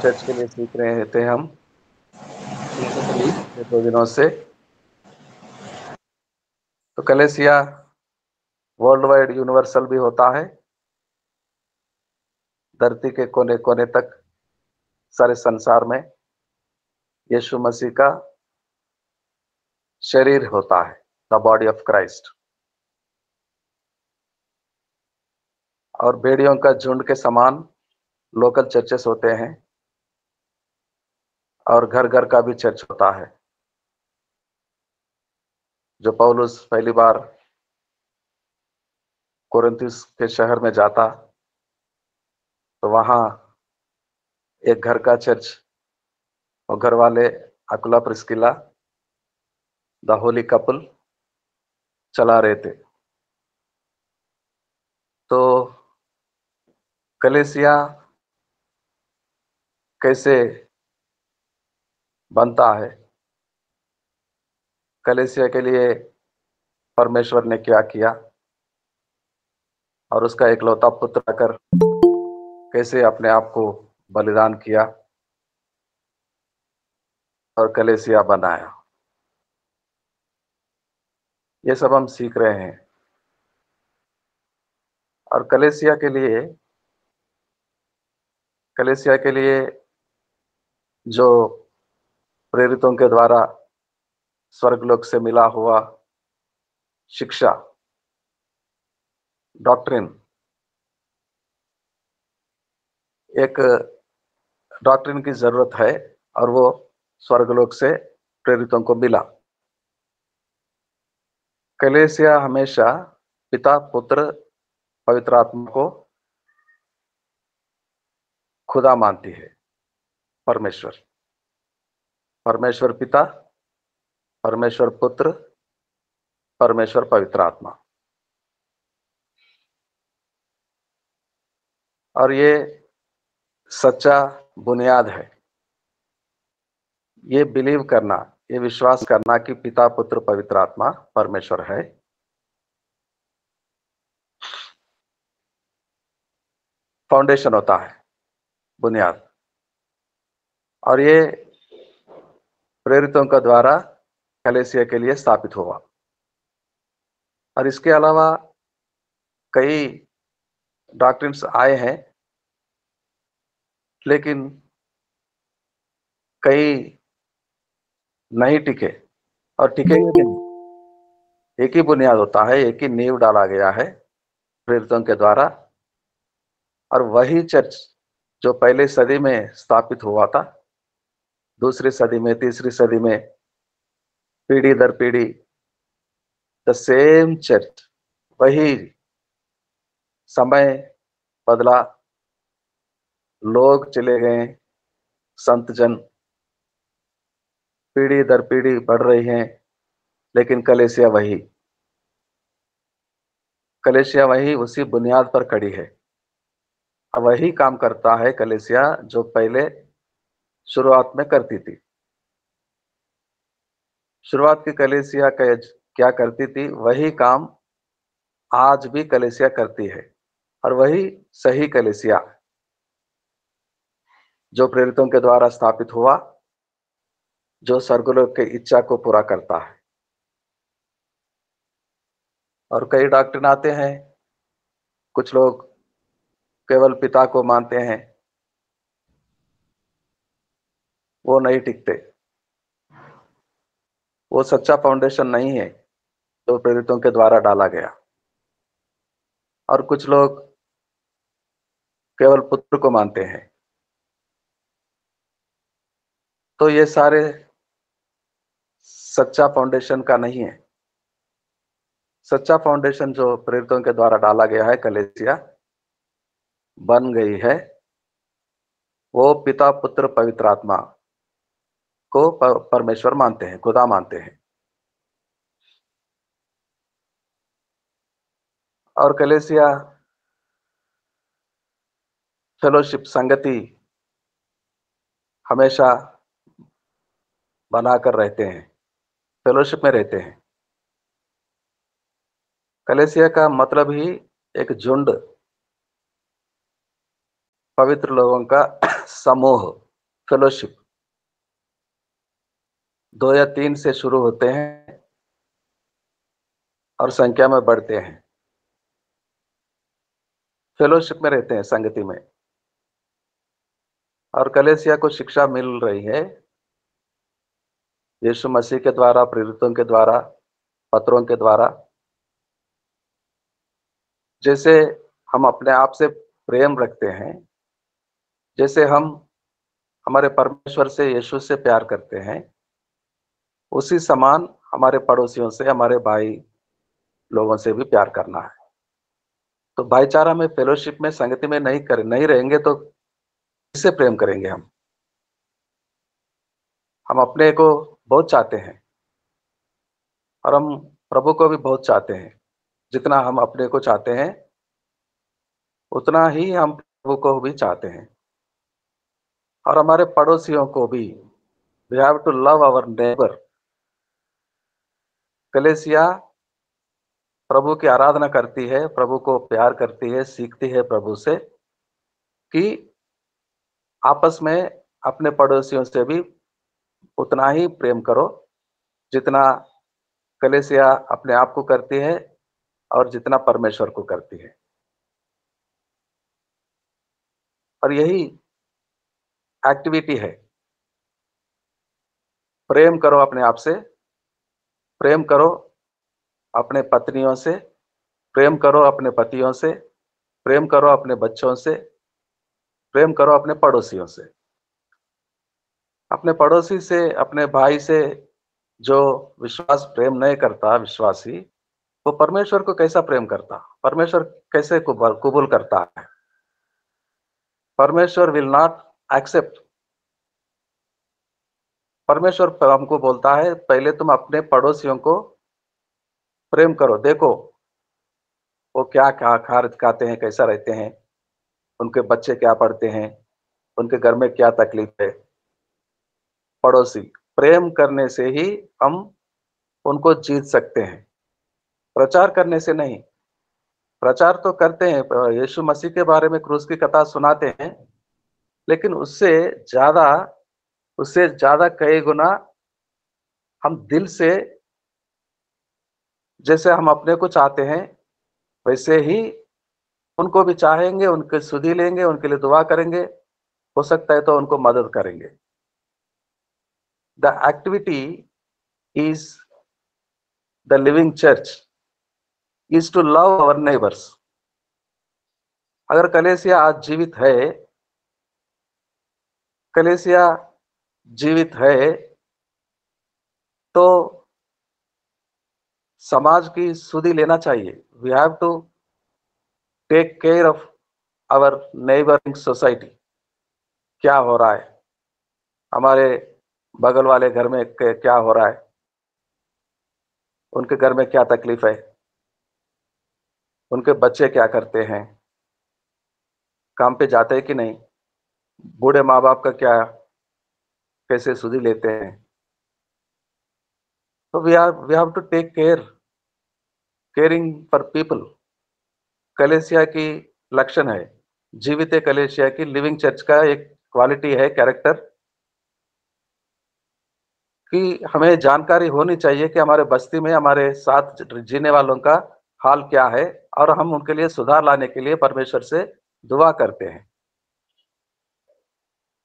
Church के लिए सीख रहे थे हम पिछले 2 दिनों से। तो कलेसिया वर्ल्ड वाइड यूनिवर्सल भी होता है, धरती के कोने कोने तक, सारे संसार में यीशु मसीह का शरीर होता है, द बॉडी ऑफ क्राइस्ट। और भेड़ियों का झुंड के समान लोकल चर्चेस होते हैं और घर घर का भी चर्च होता है। जो पौलुस पहली बार कोरिन्थुस के शहर में जाता तो वहां एक घर का चर्च और घर वाले Akula Priscilla the Holi couple चला रहे थे। तो कलेसिया कैसे बनता है, कलेसिया के लिए परमेश्वर ने क्या किया और उसका इकलौता पुत्र आकर कैसे अपने आप को बलिदान किया और कलेसिया बनाया, ये सब हम सीख रहे हैं। और कलेसिया के लिए जो प्रेरितों के द्वारा स्वर्गलोक से मिला हुआ शिक्षा, डॉक्ट्रिन, एक डॉक्ट्रिन की जरूरत है और वो स्वर्गलोक से प्रेरितों को मिला। कलेसिया हमेशा पिता, पुत्र, पवित्र आत्मा को खुदा मानती है। परमेश्वर, परमेश्वर पिता, परमेश्वर पुत्र, परमेश्वर पवित्र आत्मा। और ये सच्चा बुनियाद है, ये बिलीव करना, ये विश्वास करना कि पिता, पुत्र, पवित्र आत्मा परमेश्वर है। फाउंडेशन होता है, बुनियाद। और ये प्रेरितों का द्वारा कलेसिया के लिए स्थापित हुआ। और इसके अलावा कई डॉक्ट्रिन्स आए हैं, लेकिन कई नहीं टिके और टिकेंगे भी नहीं। एक ही बुनियाद होता है, एक ही नींव डाला गया है प्रेरितों के द्वारा। और वही चर्च जो पहले सदी में स्थापित हुआ था, दूसरी सदी में, तीसरी सदी में, पीढ़ी दर पीढ़ी द सेम चर्च, वही समय बदला, लोग चले गए, संत जन पीढ़ी दर पीढ़ी बढ़ रही हैं, लेकिन कलेसिया वही उसी बुनियाद पर खड़ी है। अब वही काम करता है कलेसिया जो पहले शुरुआत में करती थी। शुरुआत की कलेसिया क्या करती थी, वही काम आज भी कलेसिया करती है। और वही सही कलेसिया जो प्रेरितों के द्वारा स्थापित हुआ, जो स्वर्गलोक की इच्छा को पूरा करता है। और कई डॉक्ट्रिन आते हैं, कुछ लोग केवल पिता को मानते हैं, वो नहीं टिकते। वो सच्चा फाउंडेशन नहीं है जो प्रेरितों के द्वारा डाला गया। और कुछ लोग केवल पुत्र को मानते हैं। तो ये सारे सच्चा फाउंडेशन का नहीं है। सच्चा फाउंडेशन जो प्रेरितों के द्वारा डाला गया है, कलेसिया बन गई है, वो पिता, पुत्र, पवित्र आत्मा को परमेश्वर मानते हैं, खुदा मानते हैं। और कलेसिया फेलोशिप, संगति हमेशा बनाकर रहते हैं, फेलोशिप में रहते हैं। कलेसिया का मतलब ही एक झुंड, पवित्र लोगों का समूह। फेलोशिप 2 या 3 से शुरू होते हैं और संख्या में बढ़ते हैं। फेलोशिप में रहते हैं, संगति में। और कलीसिया को शिक्षा मिल रही है यीशु मसीह के द्वारा, प्रेरितों के द्वारा, पत्रों के द्वारा। जैसे हम अपने आप से प्रेम रखते हैं, जैसे हम हमारे परमेश्वर से, यीशु से प्यार करते हैं, उसी समान हमारे पड़ोसियों से, हमारे भाई लोगों से भी प्यार करना है। तो भाईचारा में, फेलोशिप में, संगति में नहीं रहेंगे तो किससे प्रेम करेंगे हम? हम अपने को बहुत चाहते हैं और हम प्रभु को भी बहुत चाहते हैं। जितना हम अपने को चाहते हैं उतना ही हम प्रभु को भी चाहते हैं, और हमारे पड़ोसियों को भी। We have to love our neighbour. कलीसिया प्रभु की आराधना करती है, प्रभु को प्यार करती है, सीखती है प्रभु से कि आपस में अपने पड़ोसियों से भी उतना ही प्रेम करो जितना कलीसिया अपने आप को करती है और जितना परमेश्वर को करती है। और यही एक्टिविटी है। प्रेम करो अपने आप से, प्रेम करो अपने पत्नियों से, प्रेम करो अपने पतियों से, प्रेम करो अपने बच्चों से, प्रेम करो अपने पड़ोसियों से। अपने पड़ोसी से, अपने भाई से जो विश्वास प्रेम नहीं करता, विश्वासी, वो परमेश्वर को कैसा प्रेम करता? परमेश्वर कैसे कबूल करता है? परमेश्वर विल नॉट एक्सेप्ट। परमेश्वर हमको बोलता है पहले तुम अपने पड़ोसियों को प्रेम करो। देखो वो क्या क्या खाते हैं, कैसा रहते हैं, उनके बच्चे क्या पढ़ते हैं, उनके घर में क्या तकलीफ है। पड़ोसी प्रेम करने से ही हम उनको जीत सकते हैं, प्रचार करने से नहीं। प्रचार तो करते हैं, यीशु मसीह के बारे में क्रूस की कथा सुनाते हैं, लेकिन ज्यादा उससे ज्यादा कई गुना हम दिल से, जैसे हम अपने को चाहते हैं वैसे ही उनको भी चाहेंगे, उनके सुधि लेंगे, उनके लिए दुआ करेंगे, हो सकता है तो उनको मदद करेंगे। The activity is the living church is to love our neighbours. अगर कलीसिया आज जीवित है, कलीसिया जीवित है तो समाज की सुधि लेना चाहिए। We have to take care of our neighbouring society. क्या हो रहा है हमारे बगल वाले घर में, क्या हो रहा है, उनके घर में क्या तकलीफ है, उनके बच्चे क्या करते हैं, काम पे जाते हैं कि नहीं, बूढ़े माँ बाप का क्या, कैसे सुधि लेते हैं। तो we have to take caring for people. कलेसिया की लक्षण है, जीवित कलेसिया की, लिविंग चर्च का एक क्वालिटी है, कैरेक्टर, कि हमें जानकारी होनी चाहिए कि हमारे बस्ती में हमारे साथ जीने वालों का हाल क्या है, और हम उनके लिए सुधार लाने के लिए परमेश्वर से दुआ करते हैं,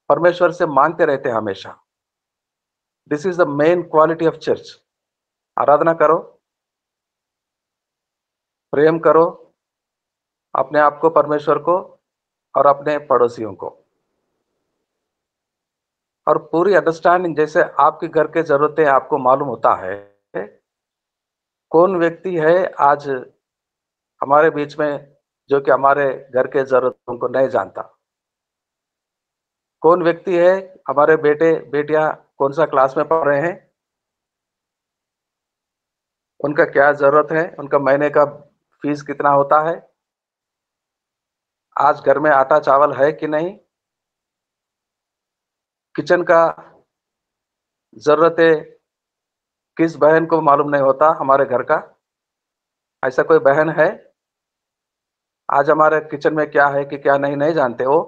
परमेश्वर से मांगते रहते हैं हमेशा। This is the main quality of church. आराधना करो, प्रेम करो अपने आप को, परमेश्वर को, और अपने पड़ोसियों को, और पूरी अंडरस्टैंडिंग। जैसे आपके घर के जरूरतें आपको मालूम होता है, कौन व्यक्ति है आज हमारे बीच में जो कि हमारे घर के जरूरतों को नहीं जानता? कौन व्यक्ति है, हमारे बेटे बेटियां कौन सा क्लास में पढ़ रहे हैं, उनका क्या जरूरत है, उनका महीने का फीस कितना होता है, आज घर में आटा चावल है कि नहीं, किचन का जरूरतें किस बहन को मालूम नहीं होता हमारे घर का? ऐसा कोई बहन है आज हमारे किचन में क्या है कि क्या नहीं, नहीं जानते हो?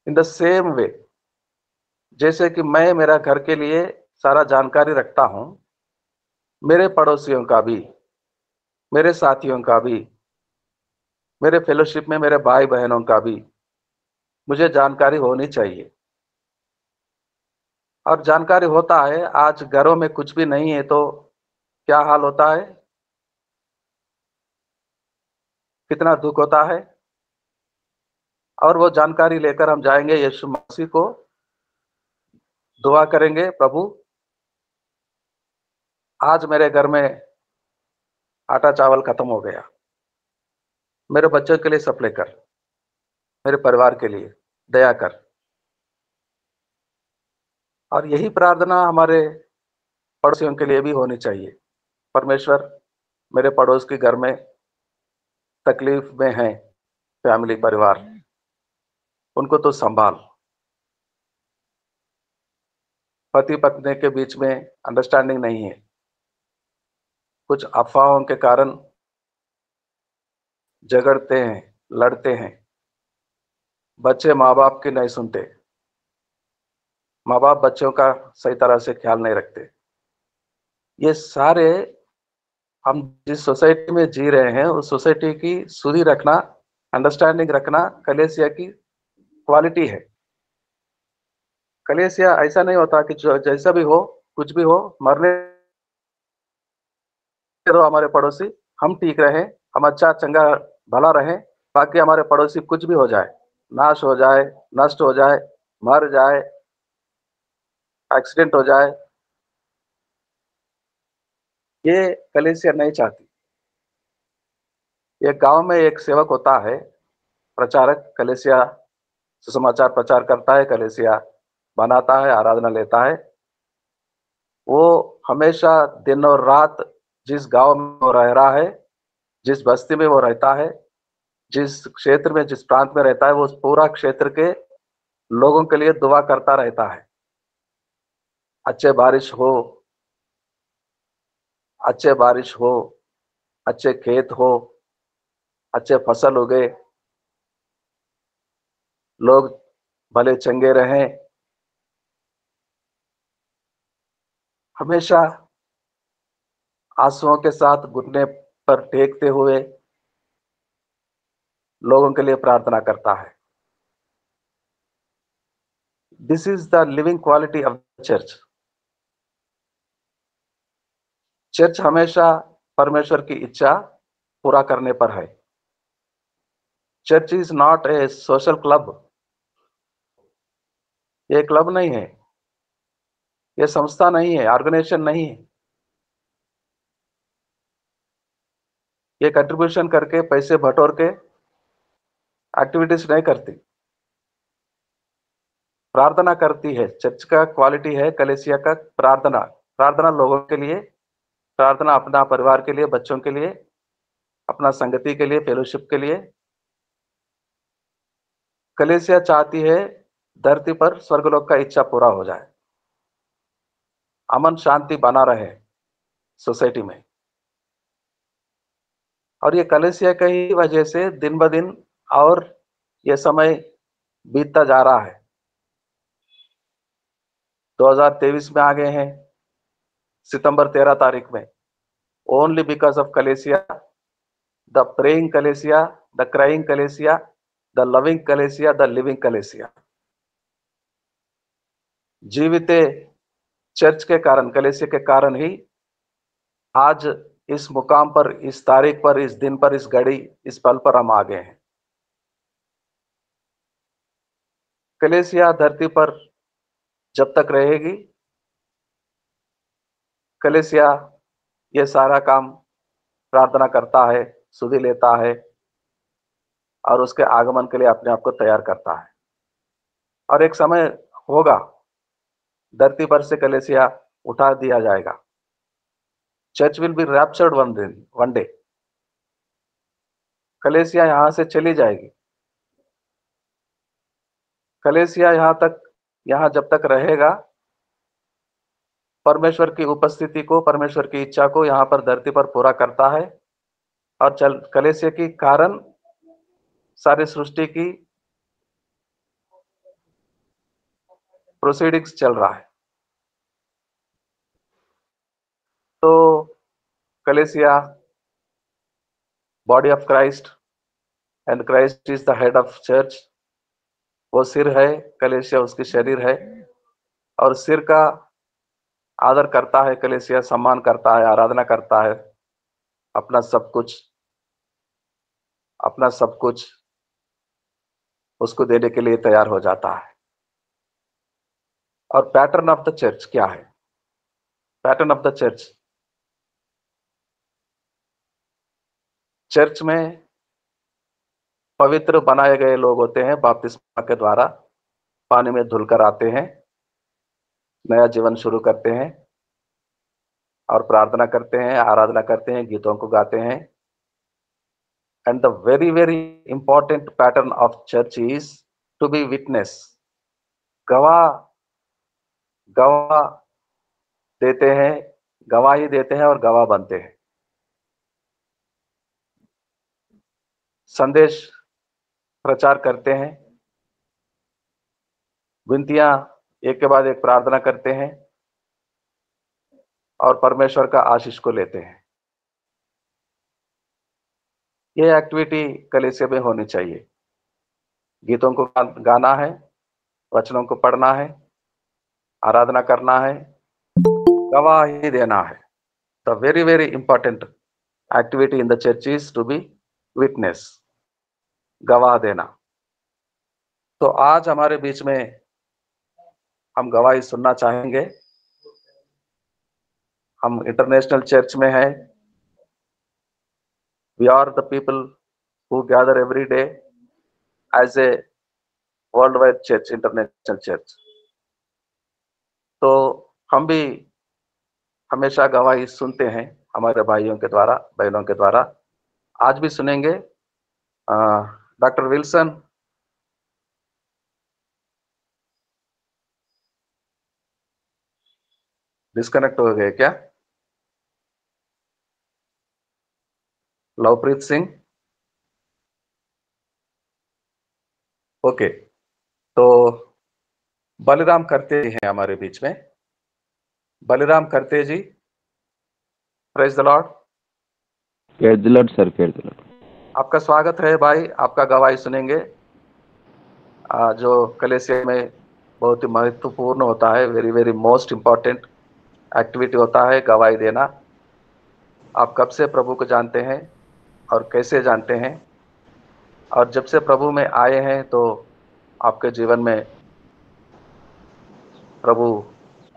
इन द सेम वे, जैसे कि मैं मेरा घर के लिए सारा जानकारी रखता हूं, मेरे पड़ोसियों का भी, मेरे साथियों का भी, मेरे फेलोशिप में मेरे भाई बहनों का भी मुझे जानकारी होनी चाहिए। और जानकारी होता है, आज घरों में कुछ भी नहीं है तो क्या हाल होता है, कितना दुख होता है। और वो जानकारी लेकर हम जाएंगे यीशु मसीह को, दुआ करेंगे, प्रभु आज मेरे घर में आटा चावल खत्म हो गया, मेरे बच्चों के लिए सप्लाई कर, मेरे परिवार के लिए दया कर। और यही प्रार्थना हमारे पड़ोसियों के लिए भी होनी चाहिए। परमेश्वर, मेरे पड़ोस के घर में तकलीफ में है फैमिली, परिवार, उनको तो संभाल। पति पत्नी के बीच में अंडरस्टैंडिंग नहीं है, कुछ अफवाहों के कारण झगड़ते हैं, लड़ते हैं, बच्चे माँ बाप की नहीं सुनते, माँ बाप बच्चों का सही तरह से ख्याल नहीं रखते। ये सारे, हम जिस सोसाइटी में जी रहे हैं उस सोसाइटी की सुधि रखना, अंडरस्टैंडिंग रखना कलेसिया की क्वालिटी है। कलेसिया ऐसा नहीं होता कि जो जैसा भी हो, कुछ भी हो, मरने दो हमारे पड़ोसी, हम ठीक रहे, हम अच्छा चंगा भला रहे, बाकी हमारे पड़ोसी कुछ भी हो जाए, नाश हो जाए, नष्ट हो जाए, मर जाए, एक्सीडेंट हो जाए, ये कलीसिया नहीं चाहती। एक गांव में एक सेवक होता है, प्रचारक, कलीसिया सुसमाचार प्रचार करता है, कलीसिया बनाता है, आराधना लेता है। वो हमेशा दिन और रात जिस गांव में वो रह रहा है, जिस बस्ती में वो रहता है, जिस क्षेत्र में, जिस प्रांत में रहता है, वो उस पूरा क्षेत्र के लोगों के लिए दुआ करता रहता है। अच्छे बारिश हो, अच्छे बारिश हो, अच्छे खेत हो, अच्छे फसल उगे, लोग भले चंगे रहें। हमेशा आंसुओं के साथ घुटने पर टेकते हुए लोगों के लिए प्रार्थना करता है। This is the living quality of church. Church हमेशा परमेश्वर की इच्छा पूरा करने पर है। Church is not a social club. ये क्लब नहीं है, ये संस्था नहीं है, ऑर्गेनाइजेशन नहीं है। ये कंट्रीब्यूशन करके, पैसे बटोर के एक्टिविटीज नहीं करती, प्रार्थना करती है। चर्च का क्वालिटी है, कलीसिया का प्रार्थना। प्रार्थना लोगों के लिए, प्रार्थना अपना परिवार के लिए, बच्चों के लिए, अपना संगति के लिए, फेलोशिप के लिए। कलीसिया चाहती है धरती पर स्वर्गलोक का इच्छा पूरा हो जाए, अमन शांति बना रहे सोसाइटी में। और ये कलीसिया की ही वजह से दिन ब दिन और ये समय बीतता जा रहा है। 2023 में आ गए हैं, सितंबर 13 तारीख में। ओनली बिकॉज ऑफ कलीसिया, द प्रेइंग कलीसिया, द क्राइंग कलीसिया, द लविंग कलीसिया, द लिविंग कलीसिया। जीवित चर्च के कारण, कलीसिया के कारण ही आज इस मुकाम पर, इस तारीख पर, इस दिन पर, इस घड़ी, इस पल पर हम आ गए हैं। कलीसिया धरती पर जब तक रहेगी, कलीसिया ये सारा काम प्रार्थना करता है, सुधि लेता है और उसके आगमन के लिए अपने आप को तैयार करता है। और एक समय होगा, धरती पर से कलीसिया उठा दिया जाएगा। Church will be raptured one day. कलीसिया यहां से चली जाएगी। कलीसिया यहां जब तक रहेगा, परमेश्वर की उपस्थिति को, परमेश्वर की इच्छा को यहां पर धरती पर पूरा करता है। और कलीसिया के कारण सारी सृष्टि की प्रोसीडिंग्स चल रहा है। तो कलेसिया body of Christ and Christ is the head of church. वो सिर है, कलेसिया उसकी शरीर है, और सिर का आदर करता है कलेसिया, सम्मान करता है, आराधना करता है, अपना सब कुछ उसको देने के लिए तैयार हो जाता है। और पैटर्न ऑफ द चर्च क्या है? Pattern of the church, church में पवित्र बनाए गए लोग होते हैं, बपतिस्मा के द्वारा पानी में धुलकर आते हैं, नया जीवन शुरू करते हैं और प्रार्थना करते हैं, आराधना करते हैं, गीतों को गाते हैं। And the very very important pattern of church is to be witness. गवाह गवाह देते हैं, गवाही देते हैं और गवाह बनते हैं। संदेश प्रचार करते हैं, विनतियां एक के बाद एक प्रार्थना करते हैं और परमेश्वर का आशीष को लेते हैं। ये एक्टिविटी कलीसिया में होनी चाहिए। गीतों को गाना है, वचनों को पढ़ना है, आराधना करना है, गवाही देना है। The very very important activity in the church is to be witness, गवाह देना। तो आज हमारे बीच में हम गवाही सुनना चाहेंगे। हम इंटरनेशनल चर्च में हैं। We are the people who gather every day as a world wide church, international church. तो हम भी हमेशा गवाही सुनते हैं हमारे भाइयों के द्वारा, बहनों के द्वारा। आज भी सुनेंगे। डॉक्टर विल्सन, डिस्कनेक्ट हो गए क्या? लवप्रीत सिंह, ओके। तो बलिराम करते जी हैं हमारे बीच में। बलिराम करते ji, praise the Lord. Praise the Lord sir, praise the Lord. आपका स्वागत है भाई, आपका गवाही सुनेंगे जो कलीसिया में बहुत ही महत्वपूर्ण होता है, very very most important activity होता है गवाही देना। आप कब से प्रभु को जानते हैं और कैसे जानते हैं, और जब से प्रभु में आए हैं तो आपके जीवन में प्रभु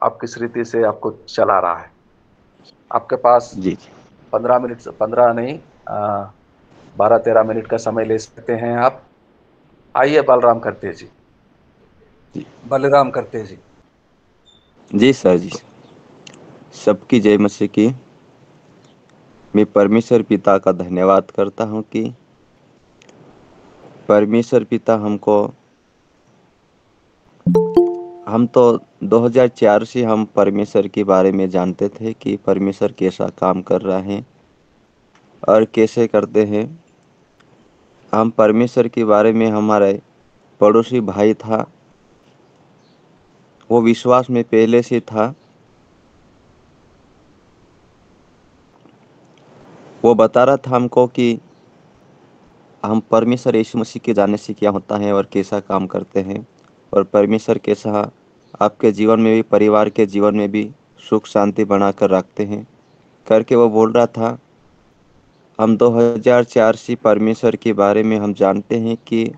आप किस रीति से आपको चला रहा है? आपके पास जी 15 मिनट, 15 नहीं 12-13 मिनट का समय ले सकते हैं आप। आइए बलराम करते जी, बलिराम करते जी। जी सर जी। सबकी जय मसीह की। मैं परमेश्वर पिता का धन्यवाद करता हूँ कि परमेश्वर पिता हम तो 2004 से हम परमेश्वर के बारे में जानते थे कि परमेश्वर कैसा काम कर रहा है और कैसे करते हैं। हम परमेश्वर के बारे में, हमारे पड़ोसी भाई था, वो विश्वास में पहले से था। वो बता रहा था हमको कि हम परमेश्वर यीशु मसीह के जानने से क्या होता है और कैसा काम करते हैं, और परमेश्वर कैसा आपके जीवन में भी, परिवार के जीवन में भी सुख शांति बनाकर रखते हैं करके वो बोल रहा था। हम 2004 से परमेश्वर के बारे में हम जानते हैं कि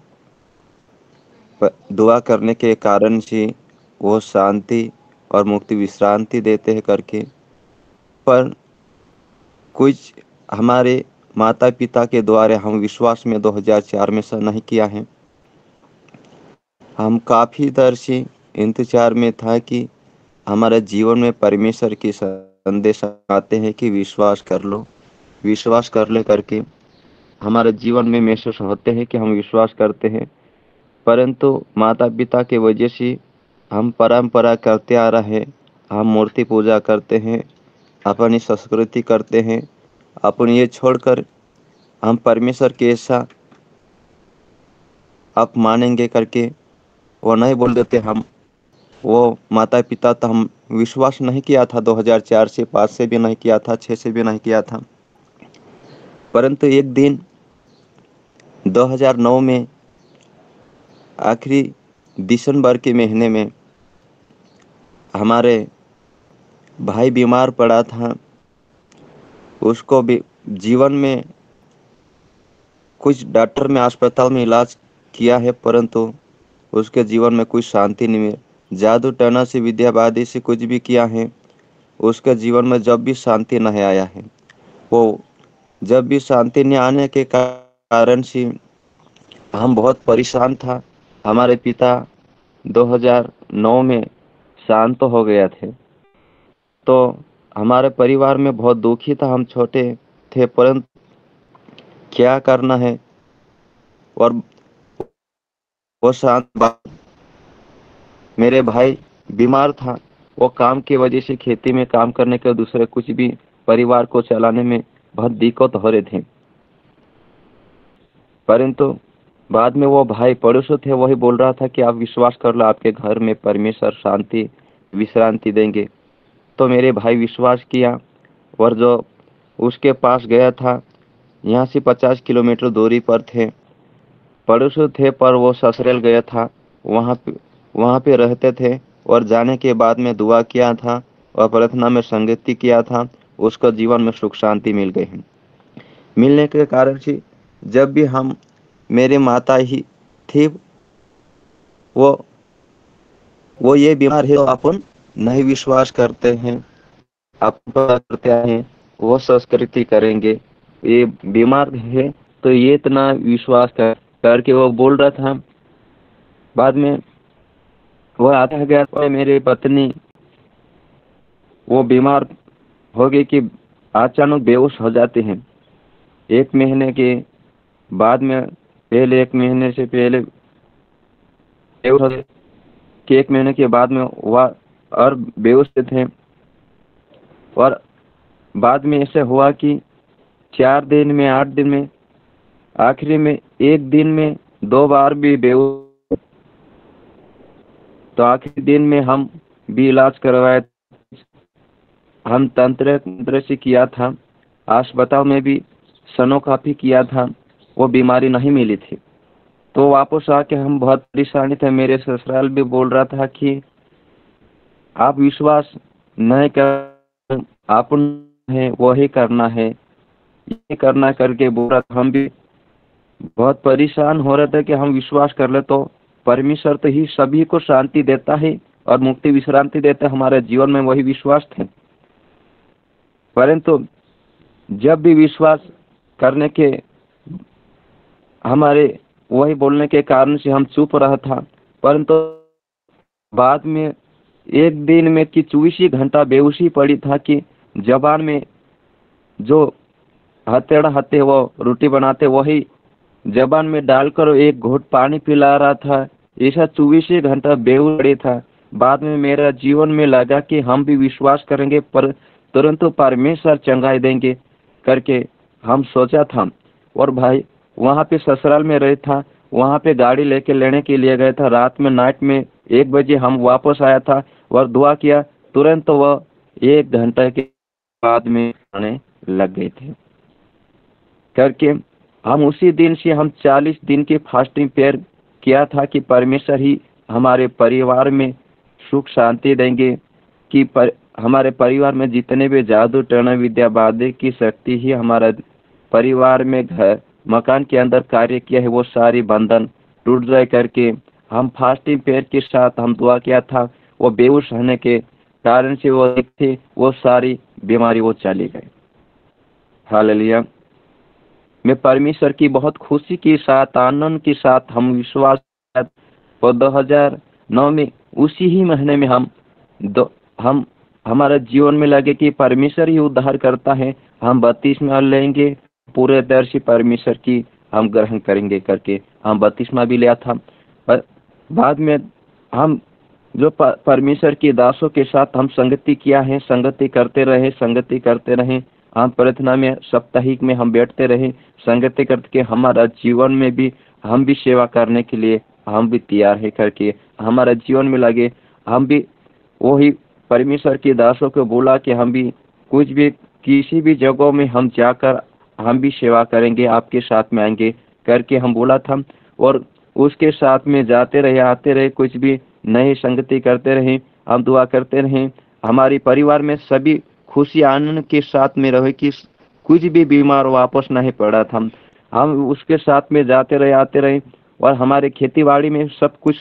दुआ करने के कारण से वो शांति और मुक्ति विश्रांति देते हैं करके। पर कुछ हमारे माता पिता के द्वारा हम विश्वास में 2004 में से नहीं किया है। हम काफ़ी देर से इंतजार में था कि हमारे जीवन में परमेश्वर के संदेश आते हैं कि विश्वास कर लो, विश्वास कर ले करके हमारे जीवन में महसूस होते हैं कि हम विश्वास करते हैं। परंतु माता पिता के वजह से हम परंपरा करते आ रहे हैं, हम मूर्ति पूजा करते हैं, अपनी संस्कृति करते हैं, अपनी ये छोड़कर हम परमेश्वर के ऐसा आप मानेंगे करके वो नहीं बोल देते। हम वो माता पिता तो हम विश्वास नहीं किया था, 2004 से 5 से भी नहीं किया था, 6 से भी नहीं किया था। परंतु एक दिन 2009 में आखिरी दिसंबर के महीने में हमारे भाई बीमार पड़ा था। उसको भी जीवन में कुछ डॉक्टर में अस्पताल में इलाज किया है, परंतु उसके जीवन में कोई शांति नहीं मिली। जादू टोना से, विद्यावादी से कुछ भी किया है, उसके जीवन में जब भी शांति नहीं आया है। वो जब भी शांति नहीं आने के कारण से हम बहुत परेशान था। हमारे पिता 2009 में शांत हो गए थे, तो हमारे परिवार में बहुत दुखी था। हम छोटे थे, परंतु क्या करना है। और वो शांत मेरे भाई बीमार था, वो काम की वजह से खेती में काम करने के दूसरे कुछ भी परिवार को चलाने में बहुत दिक्कत हो रहे थे। परंतु बाद में वो भाई पड़ोसी थे, वही बोल रहा था कि आप विश्वास कर लो, आपके घर में परमेश्वर शांति विश्रांति देंगे। तो मेरे भाई विश्वास किया और जो उसके पास गया था, यहाँ से 50 किलोमीटर दूरी पर थे, पड़ोसी थे, पर वो ससुराल गया था, वहाँ पे रहते थे। और जाने के बाद में दुआ किया था और प्रार्थना में संगति किया था। उसको जीवन में सुख शांति मिल गई है। मिलने के कारण से जब भी हम, मेरे माता ही थी, वो ये बीमार है तो अपन नहीं विश्वास करते हैं, अपन करते हैं वो संस्कृति करेंगे। ये बीमार है तो ये इतना विश्वास करके वो बोल रहा था। बाद में वो आता गया तो मेरी पत्नी वो बीमार हो गई कि अचानक बेहोश हो जाते हैं। एक महीने के बाद में, पहले एक महीने से पहले बेहोश हो गए कि एक महीने के बाद में वह और बेहोश थे। और बाद में ऐसे हुआ कि 4 दिन में, 8 दिन में, आखिरी में एक दिन में 2 बार भी बेहोश। तो आखिरी दिन में हम भी इलाज करवाए, हम तंत्र से किया था, अस्पताल में भी सोनोग्राफी किया था, वो बीमारी नहीं मिली थी। तो वापस आके हम बहुत परेशानी थे। मेरे ससुराल भी बोल रहा था कि आप विश्वास नहीं कर, आप है वही करना है, ये करना करके बोल रहा था। हम भी बहुत परेशान हो रहे थे कि हम विश्वास कर ले तो परमेश्वर तो ही सभी को शांति देता है और मुक्ति विश्रांति देता है। हमारे जीवन में वही विश्वास थे। परंतु जब भी विश्वास करने के, हमारे वही बोलने के कारण से हम चुप रहा था। परंतु बाद में एक दिन में कि 24 घंटा बेहोशी पड़ी था कि जबान में जो हथेड़ा हथे वो रोटी बनाते, वही जबान में डालकर एक घूंट पानी पिला रहा था। ऐसा 24 घंटा बेहोश पड़ी था। बाद में मेरा जीवन में लगा कि हम भी विश्वास करेंगे पर तुरंत परमेश्वर चंगाई देंगे करके हम सोचा था। और भाई वहाँ पे ससुराल में रहे था, वहाँ पे गाड़ी लेके लेने के लिए गया था। रात में, नाइट में 1 बजे हम वापस आया था और दुआ किया, तुरंत वह 1 घंटे के बाद में आने लग गए थे करके। हम उसी दिन से हम 40 दिन की फास्टिंग प्रेयर किया था कि परमेश्वर ही हमारे परिवार में सुख शांति देंगे, कि हमारे परिवार में जितने भी जादू टोना विद्यावादी की शक्ति ही हमारा परिवार में घर मकान के अंदर कार्य किया है, वो सारी बंधन टूट जाए करके हम फास्टिंग प्रेयर के साथ हम दुआ किया था। वो बेहोश होने के कारण से वो थे, वो सारी बीमारी वो चली गई। हालेलुया। मैं परमेश्वर की बहुत खुशी के साथ, आनंद के साथ हम विश्वास, और 2009 में उसी ही महीने में हम हमारा जीवन में लगे कि परमेश्वर ही उद्धार करता है, हम बपतिस्मा लेंगे, पूरे तरह से परमेश्वर की हम ग्रहण करेंगे करके हम बपतिस्मा भी लिया था। पर बाद में हम जो परमेश्वर के दासों के साथ हम संगति किया है, संगति करते रहे। हम प्रार्थना में साप्ताहिक में हम बैठते रहे, संगति करके हमारा जीवन में भी हम भी सेवा करने के लिए हम भी तैयार है करके हमारा जीवन में लगे। हम भी वही परमेश्वर के दासों को बोला कि हम भी कुछ भी किसी भी जगहों में हम जाकर हम भी सेवा करेंगे, आपके साथ में आएंगे करके हम बोला था। और उसके साथ में जाते रहे, आते रहे, कुछ भी नई संगति करते रहे, हम दुआ करते रहे। हमारी परिवार में सभी खुशी आनंद के साथ में रहे कि कुछ भी बीमार वापस नहीं पड़ा था। हम उसके साथ में जाते रहे, आते रहे, और हमारे खेती बाड़ी में सब कुछ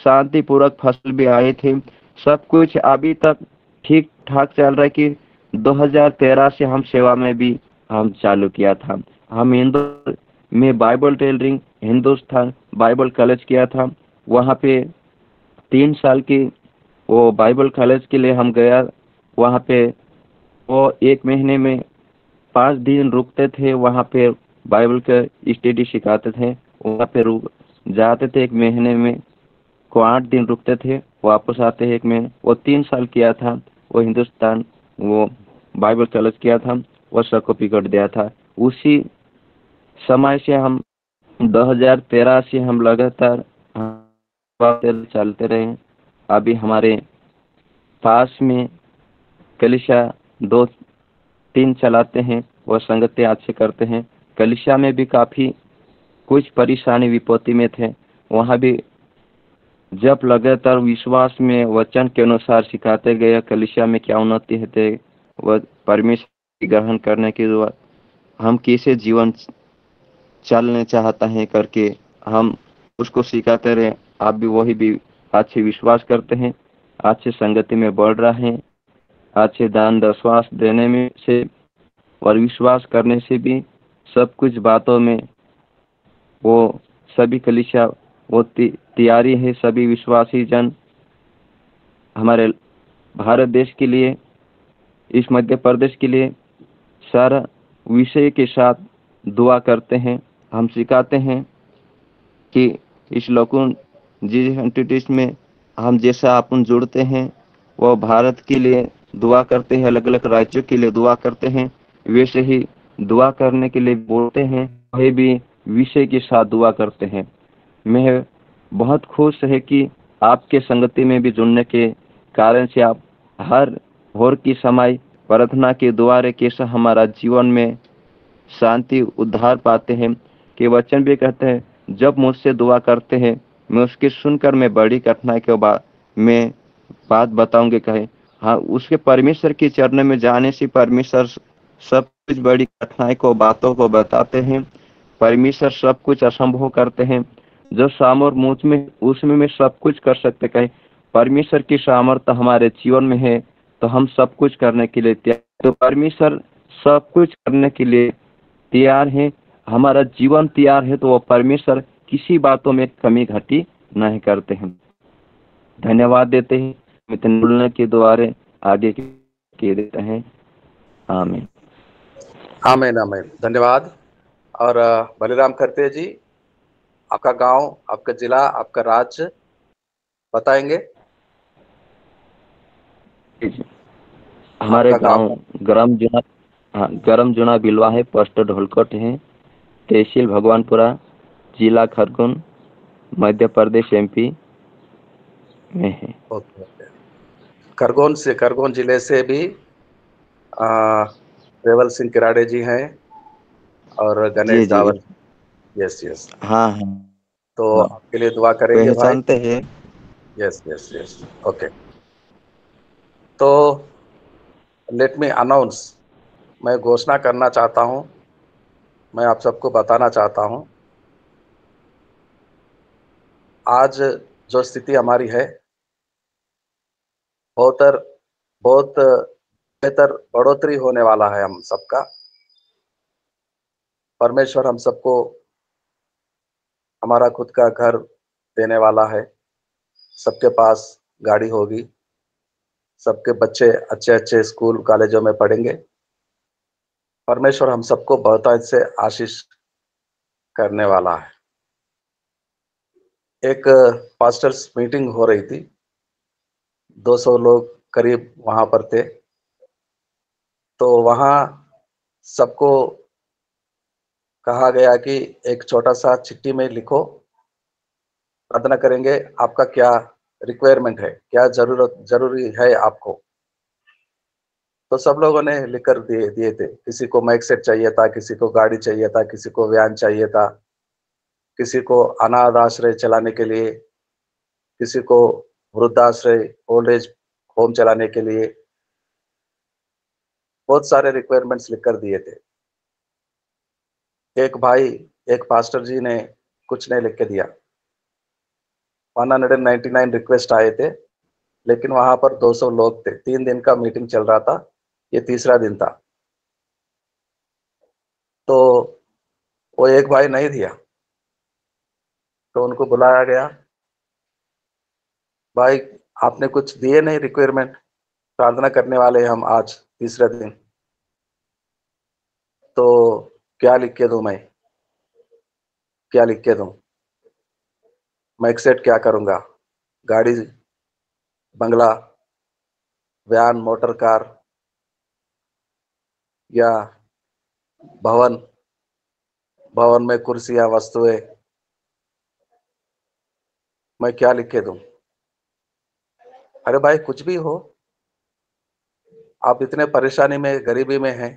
शांतिपूर्वक फसल भी आए थे। सब कुछ अभी तक ठीक ठाक चल रहा है कि 2013 से हम सेवा में भी हम चालू किया था। हम इंदौर में Bible tailoring Hindustan Bible college किया था। वहाँ पे 3 साल की वो बाइबल कॉलेज के लिए हम गया। वहाँ पे वो 1 महीने में 5 दिन रुकते थे। वहाँ पे बाइबल का स्टडी सिखाते थे। वहाँ पे रुक जाते थे 1 महीने में को 8 दिन रुकते थे, वापस आते हैं 1 महीने। वो 3 साल किया था। वो हिंदुस्तान वो बाइबल कॉलेज किया था। वो सर्टिफिकेट दिया था। उसी समय से हम 2013 से हम लगातार चलते रहे। अभी हमारे पास में कलिशा 2-3 चलाते हैं, वो संगति अच्छे करते हैं। कलिशा में भी काफी कुछ परेशानी विपत्ति में थे। वहाँ भी जब लगातार विश्वास में वचन के अनुसार सिखाते गए कलिसिया में क्या उन्नति है, वह परमेश्वर की ग्रहण करने के बाद हम कैसे जीवन चलने चाहता है करके हम उसको सिखाते रहे। आप भी वही भी अच्छे विश्वास करते हैं, अच्छे संगति में बढ़ रहे हैं, अच्छे दान दशवास देने में से और विश्वास करने से भी सब कुछ बातों में वो सभी कलीसिया वो तैयारी है। सभी विश्वासी जन हमारे भारत देश के लिए, इस मध्य प्रदेश के लिए सारा विषय के साथ दुआ करते हैं। हम सिखाते हैं कि इस लोकुन जीसस एंटिटीज में हम जैसा अपन जुड़ते हैं, वो भारत के लिए दुआ करते हैं, अलग अलग राज्यों के लिए दुआ करते हैं, वैसे ही दुआ करने के लिए बोलते हैं, वही भी विषय के साथ दुआ करते हैं। मैं बहुत खुश है कि आपके संगति में भी जुड़ने के कारण से आप हर भोर की समय प्रार्थना के द्वारे कैसा हमारा जीवन में शांति उद्धार पाते हैं। कि वचन भी कहते हैं जब मुझसे दुआ करते हैं मैं उसकी सुनकर मैं बड़ी कठिनाई के बाद मैं बात बताऊंगे कहे। हाँ, उसके परमेश्वर के चरणों में जाने से परमेश्वर सब कुछ बड़ी कठिनाई को बातों को बताते हैं। परमेश्वर सब कुछ असंभव करते हैं। जो सामर्थ मुझ में उसमें मैं सब कुछ कर सकते कहे। परमेश्वर की सामर्थ्य हमारे जीवन में है तो हम सब कुछ करने के लिए तैयार। तो परमेश्वर सब कुछ करने के लिए तैयार है। हमारा जीवन तैयार है तो वो परमेश्वर किसी बातों में कमी घटी नहीं करते हैं। धन्यवाद देते हैं। मित्र बोलने के द्वारा आगे के देते हैं। आमीन। आमीन आमीन। धन्यवाद। और बलिराम खरते जी, आपका गांव, आपका जिला, आपका राज्य बताएंगे? हमारे आपका गांव गांव गरम जुना बिलवा है, पोस्ट ढोलकोट है, तहसील भगवानपुरा, जिला खरगोन, मध्य प्रदेश एमपी में है। Okay okay. खरगोन जिले से भी केवल सिंह किराड़े जी हैं और गणेश जी जी। दावत। Yes yes. हाँ हाँ तो हाँ, आपके लिए दुआ करेंगे भाई। पहचानते हैं। Yes yes yes. ओके। तो लेट मी अनाउंस, मैं घोषणा करना चाहता हूं, मैं आप सबको बताना चाहता हूं, आज जो स्थिति हमारी है बहुत बहुत बेहतर बढ़ोतरी होने वाला है हम सबका। परमेश्वर हम सबको हमारा खुद का घर देने वाला है, सबके पास गाड़ी होगी, सबके बच्चे अच्छे अच्छे स्कूल कॉलेजों में पढ़ेंगे। परमेश्वर हम सबको बहुत से आशीष करने वाला है। एक पास्टर्स मीटिंग हो रही थी, 200 लोग करीब वहां पर थे। तो वहां सबको कहा गया कि एक छोटा सा चिट्ठी में लिखो, प्रार्थना करेंगे आपका क्या रिक्वायरमेंट है, क्या जरूरी है आपको। तो सब लोगों ने लिख कर दिए दिए थे। किसी को माइक सेट चाहिए था, किसी को गाड़ी चाहिए था, किसी को वैन चाहिए था, किसी को अनाथ आश्रय चलाने के लिए, किसी को वृद्धाश्रय ओल्ड एज होम चलाने के लिए, बहुत सारे रिक्वायरमेंट्स लिख कर दिए थे। एक भाई, एक पास्टर जी ने कुछ नहीं लिख के दिया। 199 रिक्वेस्ट आए थे, लेकिन वहां पर 200 लोग थे। 3 दिन का मीटिंग चल रहा था, ये तीसरा दिन था। तो वो एक भाई नहीं दिया, तो उनको बुलाया गया। भाई, आपने कुछ दिए नहीं रिक्वायरमेंट, प्रार्थना करने वाले हम आज तीसरा दिन, तो क्या लिख के दूं मैं, क्या लिख के दूं? माइक सेट क्या करूंगा, गाड़ी, बंगला, वैन, मोटर कार या भवन, भवन में कुर्सियां, वस्तुएं, मैं क्या लिख के दूं? अरे भाई, कुछ भी हो, आप इतने परेशानी में, गरीबी में हैं,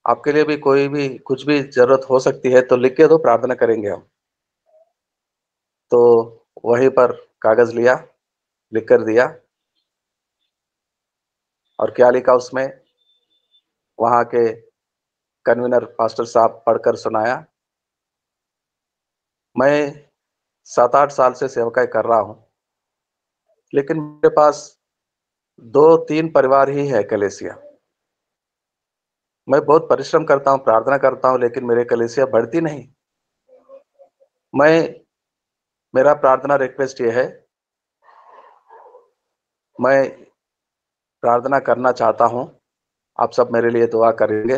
आपके लिए भी कोई भी कुछ भी जरूरत हो सकती है, तो लिख के दो, प्रार्थना करेंगे हम। तो वहीं पर कागज लिया, लिख कर दिया। और क्या लिखा उसमें, वहां के कन्वीनर पास्टर साहब पढ़कर सुनाया। मैं 7-8 साल से सेवकाई कर रहा हूं, लेकिन मेरे पास 2-3 परिवार ही है कलेसिया। मैं बहुत परिश्रम करता हूं, प्रार्थना करता हूं, लेकिन मेरे कलेसिया बढ़ती नहीं। मैं मेरा प्रार्थना रिक्वेस्ट ये है, मैं प्रार्थना करना चाहता हूं, आप सब मेरे लिए दुआ करेंगे।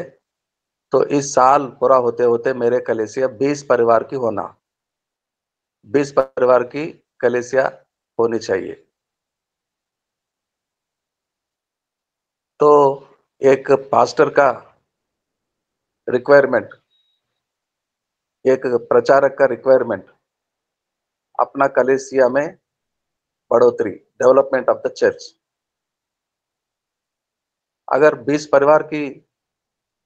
तो इस साल पूरा होते होते मेरे कलेसिया 20 परिवार की होना, 20 परिवार की कलेसिया होनी चाहिए। तो एक पास्टर का रिक्वायरमेंट, एक प्रचारक का रिक्वायरमेंट, अपना कलेसिया में बढ़ोतरी, डेवलपमेंट ऑफ द चर्च। अगर 20 परिवार की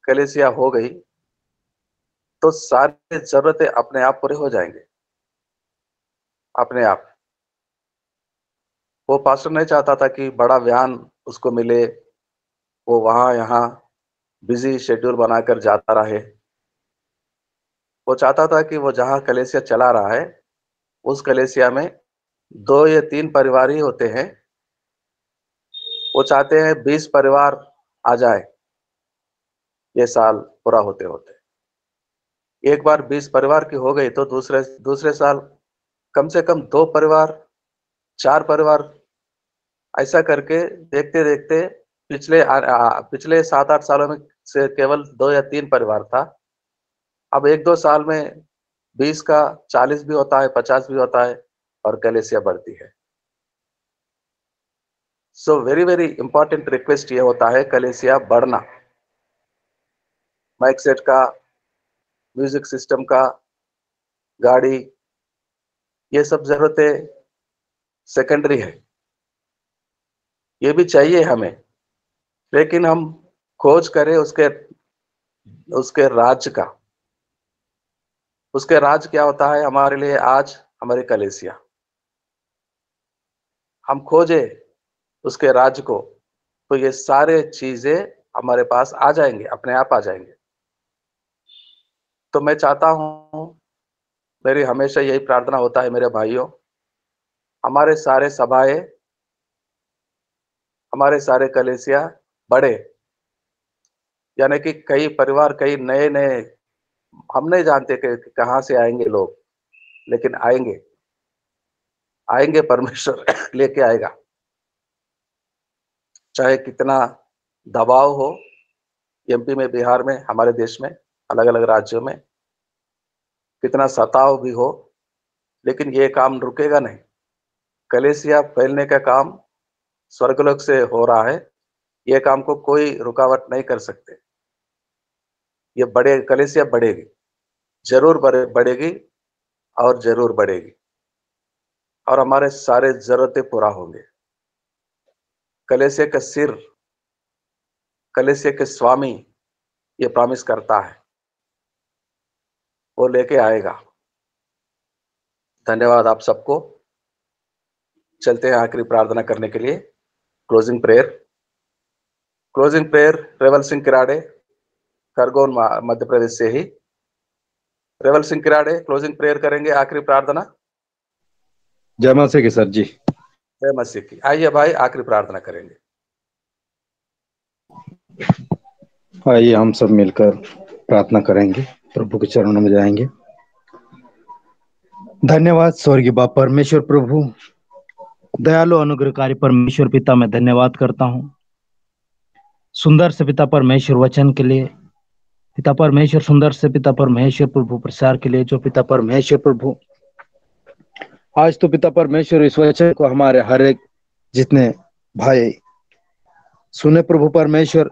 कलेसिया हो गई, तो सारी जरूरतें अपने आप पूरे हो जाएंगे, अपने आप। वो पास्टर नहीं चाहता था कि बड़ा व्यान उसको मिले, वो वहां यहाँ बिजी शेड्यूल बनाकर जाता रहे। वो चाहता था कि वो जहां कलेसिया चला रहा है, उस कलेसिया में 2 या 3 परिवार ही होते हैं। वो चाहते हैं 20 परिवार आ जाए ये साल पूरा होते होते। एक बार 20 परिवार की हो गई, तो दूसरे दूसरे साल कम से कम 2 परिवार, 4 परिवार, ऐसा करके देखते देखते पिछले 7-8 सालों में से केवल 2 या 3 परिवार था। अब 1-2 साल में 20 का 40 भी होता है, 50 भी होता है, और कलेसिया बढ़ती है। So very very important request ये होता है, कलेसिया बढ़ना। माइक सेट का, म्यूजिक सिस्टम का, गाड़ी, ये सब जरूरतें सेकेंडरी है, ये भी चाहिए हमें। लेकिन हम खोज करें उसके उसके राज्य का। उसके राज क्या होता है हमारे लिए आज, हमारे कलेसिया। हम खोजे उसके राज्य को, तो ये सारे चीजें हमारे पास आ जाएंगे, अपने आप आ जाएंगे। तो मैं चाहता हूं, मेरी हमेशा यही प्रार्थना होता है मेरे भाइयों, हमारे सारे सभाएं, हमारे सारे कलेसिया बड़े, यानी कि कई परिवार, कई नए नए, हम नहीं जानते कि कहां से आएंगे लोग, लेकिन आएंगे, आएंगे, परमेश्वर लेके आएगा। चाहे कितना दबाव हो, एमपी में, बिहार में, हमारे देश में, अलग अलग राज्यों में कितना सताव भी हो, लेकिन ये काम रुकेगा नहीं। कलेसिया फैलने का काम स्वर्गलोक से हो रहा है, ये काम को कोई रुकावट नहीं कर सकते। ये बड़े, कलेसिया बढ़ेगी, जरूर बढ़ेगी, और जरूर बढ़ेगी। और हमारे सारे जरूरतें पूरा होंगे। कलीसिया का सिर, कलीसिया के स्वामी ये प्रॉमिस करता है, वो लेके आएगा। धन्यवाद आप सबको। चलते हैं आखिरी प्रार्थना करने के लिए, closing prayer. Closing prayer Reval Singh Kirade, Khargone Madhya Pradesh से ही। रेवल सिंह किराड़े क्लोजिंग प्रेयर करेंगे, आखिरी प्रार्थना। जय मसीह की सर जी। जय मसीह की। आइए भाई, आखिरी प्रार्थना करेंगे। आइए हम सब मिलकर प्रार्थना करेंगे, प्रभु के चरणों में जाएंगे। धन्यवाद स्वर्गीय बाप परमेश्वर प्रभु, दयालु अनुग्रहकारी परमेश्वर पिता, मैं धन्यवाद करता हूँ सुंदर से पिता परमेश्वर वचन के लिए, पिता परमेश्वर सुंदर से पिता परमेश्वर प्रभु प्रसार के लिए, जो पिता परमेश्वर प्रभु आज तो पिता परमेश्वर इस वचन को हमारे हर एक जितने भाई सुने प्रभु परमेश्वर,